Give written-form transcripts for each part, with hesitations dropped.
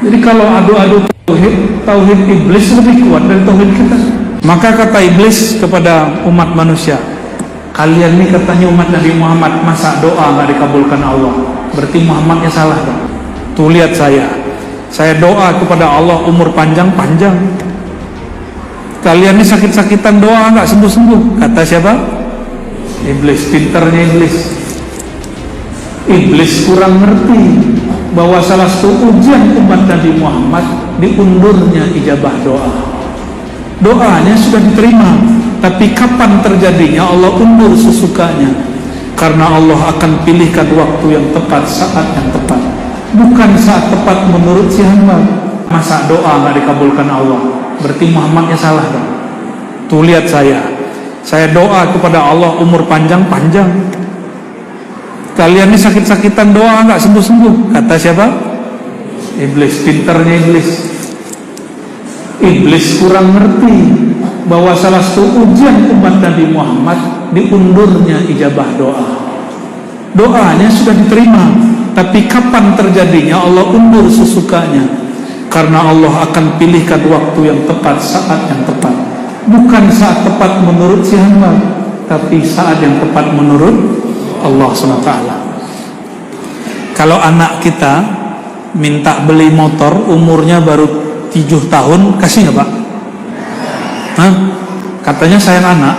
Jadi kalau adu-adu tauhid iblis lebih kuat dari tauhid kita. Maka kata iblis kepada umat manusia, kalian ini katanya umat Nabi Muhammad, masa doa nggak dikabulkan Allah? Berarti Muhammadnya salah dong. Tuh lihat saya doa kepada Allah umur panjang-panjang. Kalian ini sakit-sakitan doa nggak sembuh-sembuh. Kata siapa? Iblis. Pinternya iblis. Iblis kurang ngerti bahwa salah satu ujian umat Nabi Muhammad diundurnya ijabah doa. Doanya sudah diterima, tapi kapan terjadinya Allah undur sesukanya. Karena Allah akan pilihkan waktu yang tepat, saat yang tepat, bukan saat tepat menurut si hamba. Masa doa nggak dikabulkan Allah? Berarti Muhammadnya salah dong. Tuh lihat saya doa kepada Allah umur panjang-panjang. Kalian ini sakit-sakitan doa nggak sembuh-sembuh. Kata siapa? Iblis. Pinternya iblis. Iblis kurang ngerti bahwa salah satu ujian umat Nabi Muhammad diundurnya ijabah doa. Doanya sudah diterima, tapi kapan terjadinya Allah undur sesukanya. Karena Allah akan pilihkan waktu yang tepat, saat yang tepat, bukan saat tepat menurut si hamba, tapi saat yang tepat menurut Allah SWT. Kalau anak kita minta beli motor, umurnya baru 7 tahun, kasih nggak Pak? Hah? Katanya sayang anak.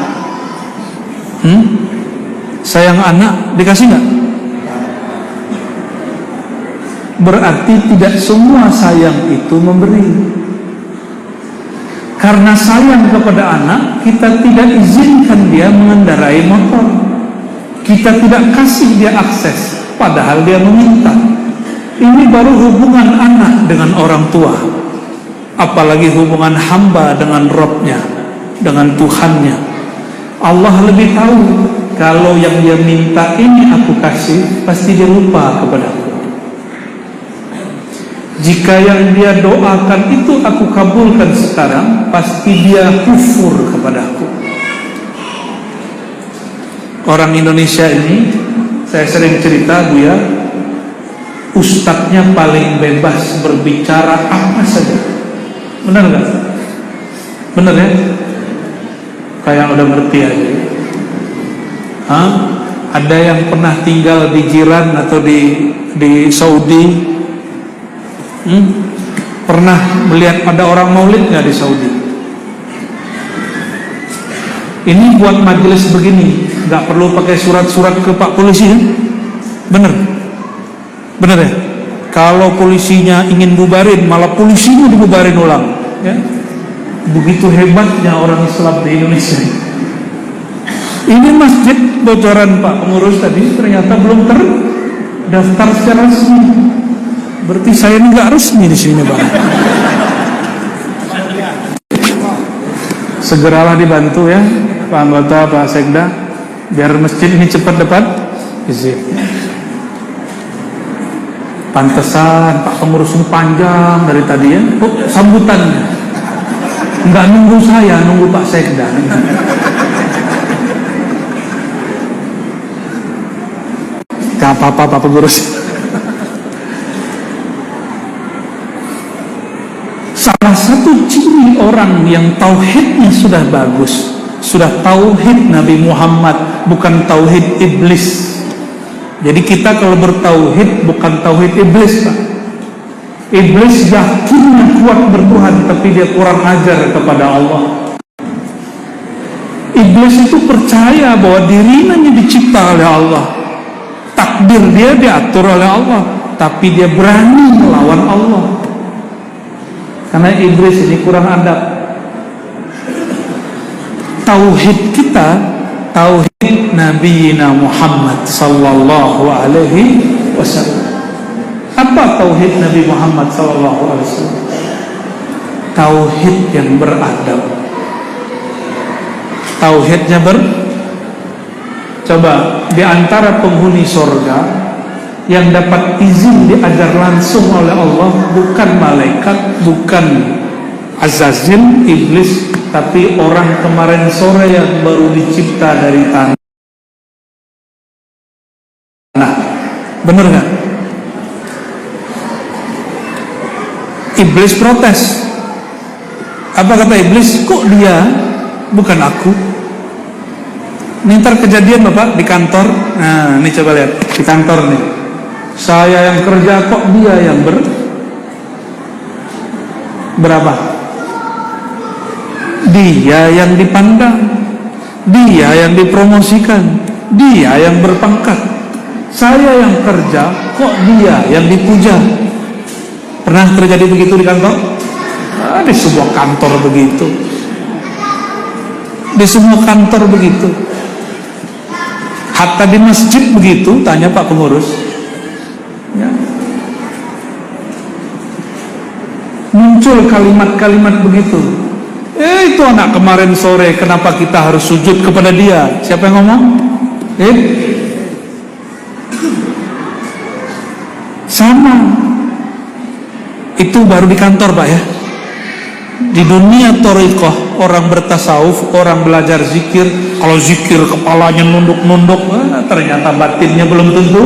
Sayang anak, dikasih nggak? Berarti tidak semua sayang itu memberi. Karena sayang kepada anak, kita tidak izinkan dia mengendarai motor. Kita tidak kasih dia akses, padahal dia meminta. Ini baru hubungan anak dengan orang tua. Apalagi hubungan hamba dengan Rabb-nya, dengan Tuhannya. Allah lebih tahu, kalau yang dia minta ini aku kasih, pasti dia lupa kepadaku. Jika yang dia doakan itu aku kabulkan sekarang, pasti dia kufur kepadaku. Orang Indonesia ini, saya sering cerita Buya, ustadznya paling bebas berbicara apa saja. Benar gak? Benar ya? Kayak udah ngerti aja. Ada yang pernah tinggal di Jiran atau di Saudi? Pernah melihat ada orang maulid gak di Saudi? Ini buat majelis begini, gak perlu pakai surat-surat ke Pak Polisi ya? Bener? Bener ya? Kalau polisinya ingin bubarin, malah polisinya dibubarin ulang ya? Begitu hebatnya orang Islam di Indonesia. Ini masjid bocoran Pak pengurus tadi ternyata belum terdaftar secara resmi. Berarti saya ini nggak resmi di sini Pak. Segeralah dibantu ya Pak Anggota, Pak Sekda, biar masjid ini cepat dapat izin. Pantesan Pak pengurus ini panjang dari tadi ya. Sambutannya nggak nunggu saya, nunggu Pak Sekda. Gak apa-apa Pak pengurus. Salah satu ciri orang yang tauhidnya sudah bagus, sudah tauhid Nabi Muhammad, bukan tauhid iblis. Jadi kita kalau bertauhid bukan tauhid iblis Pak. Iblis yakinnya kuat bertuhan, tapi dia kurang ajar kepada Allah. Iblis itu percaya bahwa dirinya dicipta oleh Allah, takdir dia diatur oleh Allah, tapi dia berani melawan Allah. Karena iblis ini kurang adab. Tauhid kita tauhid Nabi Muhammad sallallahu alaihi wasallam. Apa tauhid Nabi Muhammad sallallahu alaihi wasallam? Tauhid yang beradab. Tauhidnya coba di antara penghuni surga yang dapat izin diajar langsung oleh Allah, bukan malaikat, bukan Azazil, iblis, tapi orang kemarin sore yang baru dicipta dari tanah. Bener gak? Iblis protes. Apa kata iblis? Kok dia, bukan aku? Ini ntar kejadian Bapak di kantor. Nah ini coba lihat di kantor nih, saya yang kerja kok dia yang berapa? Dia yang dipandang, dia yang dipromosikan, dia yang berpangkat. Saya yang kerja kok dia yang dipuja. Pernah terjadi begitu di kantor? Di sebuah kantor begitu, di semua kantor begitu, hatta di masjid begitu. Tanya Pak pengurus ya. Muncul kalimat-kalimat begitu. Itu anak kemarin sore, kenapa kita harus sujud kepada dia? Siapa yang ngomong? Sama. Itu baru di kantor Pak ya. Di dunia thariqah, orang bertasawuf, orang belajar zikir, kalau zikir kepalanya nunduk-nunduk, ternyata batinnya belum tentu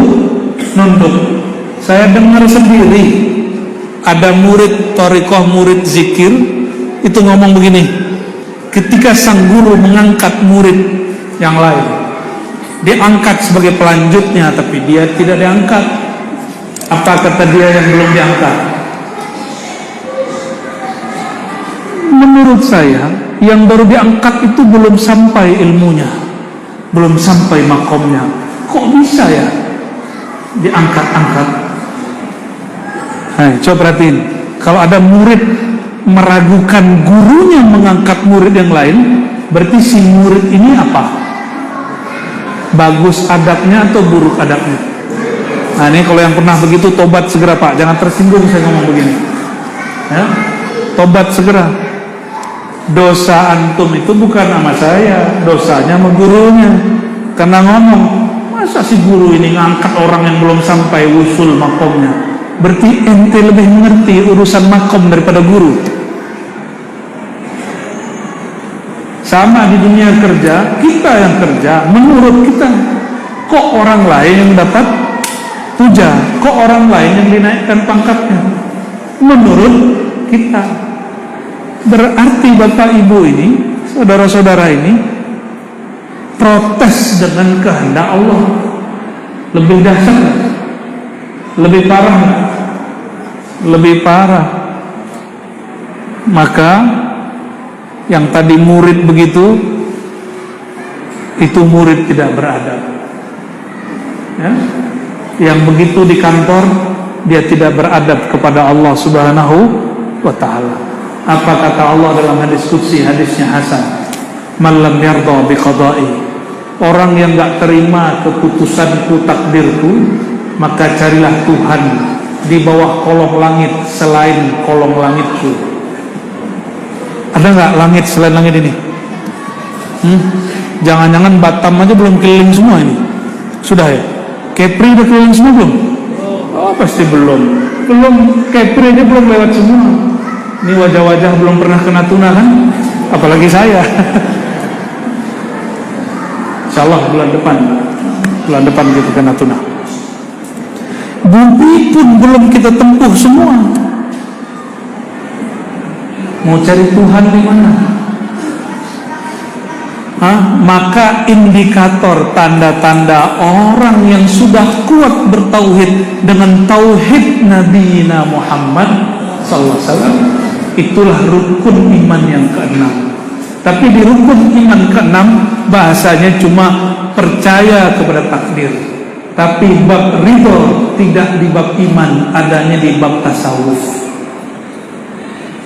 nunduk. Saya dengar sendiri, ada murid thariqah, murid zikir, itu ngomong begini, ketika sang guru mengangkat murid yang lain, diangkat sebagai pelanjutnya, tapi dia tidak diangkat. Apa kata dia yang belum diangkat? Menurut saya, yang baru diangkat itu belum sampai ilmunya, belum sampai makomnya. Kok bisa ya diangkat-angkat? Coba perhatiin, kalau ada murid meragukan gurunya mengangkat murid yang lain, berarti si murid ini apa? Bagus adabnya atau buruk adabnya? Nah ini kalau yang pernah begitu, tobat segera Pak, jangan tersinggung saya ngomong begini ya. Tobat segera. Dosa antum itu bukan sama saya, dosanya sama gurunya. Karena ngomong, masa si guru ini ngangkat orang yang belum sampai wusul makomnya? Berarti ente lebih mengerti urusan makom daripada guru. Sama di dunia kerja, kita yang kerja, menurut kita, kok orang lain yang dapat puja, kok orang lain yang dinaikkan pangkatnya? Menurut kita. Berarti Bapak Ibu ini, saudara-saudara ini, protes dengan kehendak Allah. Lebih dahsyat, lebih parah, lebih parah. Maka yang tadi murid begitu, itu murid tidak beradab ya? Yang begitu di kantor, dia tidak beradab kepada Allah Subhanahu wa ta'ala. Apa kata Allah dalam hadis qudsi, hadisnya Hasan, man lam yarda biqada'i, orang yang gak terima keputusanku, takdirku, maka carilah Tuhan di bawah kolong langit selain kolong langitku. Ada gak langit selain langit ini? Jangan-jangan Batam aja belum keliling semua ini. Sudah ya? Kepri udah keliling semua belum? Oh pasti belum. Kepri aja belum lewat semua. Ini wajah-wajah belum pernah ke Natuna kan? Apalagi saya. Insyaallah bulan depan kita ke Natuna. Bumi pun belum kita tempuh semua. Mau cari Tuhan di mana? Maka indikator tanda-tanda orang yang sudah kuat bertauhid dengan tauhid Nabi Muhammad sallallahu alaihi wasallam, itulah rukun iman yang keenam. Tapi di rukun iman keenam bahasanya cuma percaya kepada takdir, tapi bab ridho tidak di bab iman, adanya di bab tasawuf.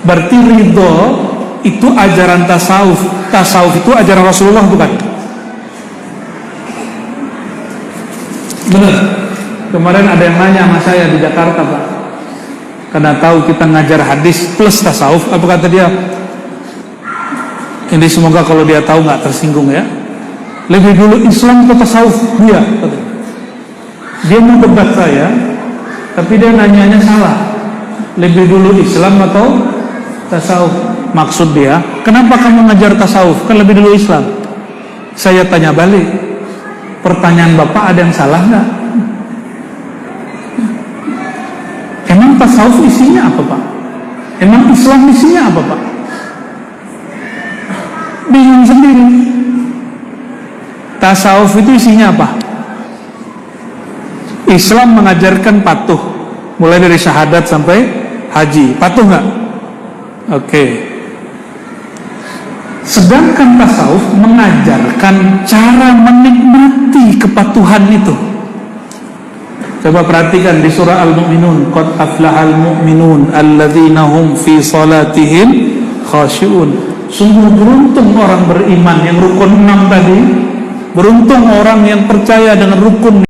Berarti ridho itu ajaran tasawuf. Tasawuf itu ajaran Rasulullah bukan? Benar. Kemarin ada yang nanya sama saya di Jakarta Pak, karena tahu kita ngajar hadis plus tasawuf. Apa kata dia? Ini semoga kalau dia tahu nggak tersinggung ya. Lebih dulu Islam atau tasawuf? Dia mau debat saya, tapi dia nanyanya salah. Lebih dulu Islam atau tasawuf? Maksud dia, kenapa kamu ngajar tasawuf? Kan lebih dulu Islam. Saya tanya balik, pertanyaan Bapak ada yang salah nggak? Emang tasawuf isinya apa Pak? Emang Islam isinya apa, Pak? Bingung sendiri. Tasawuf itu isinya apa? Islam mengajarkan patuh, mulai dari syahadat sampai haji. Patuh nggak? Oke. Sedangkan tasawuf mengajarkan cara menikmati kepatuhan itu. Coba perhatikan di surah Al-Mu'minun, qad aflahal mu'minun alladzina hum fi salatihim khashi'un. Sungguh beruntung orang beriman yang rukun 6 tadi. Beruntung orang yang percaya dengan rukun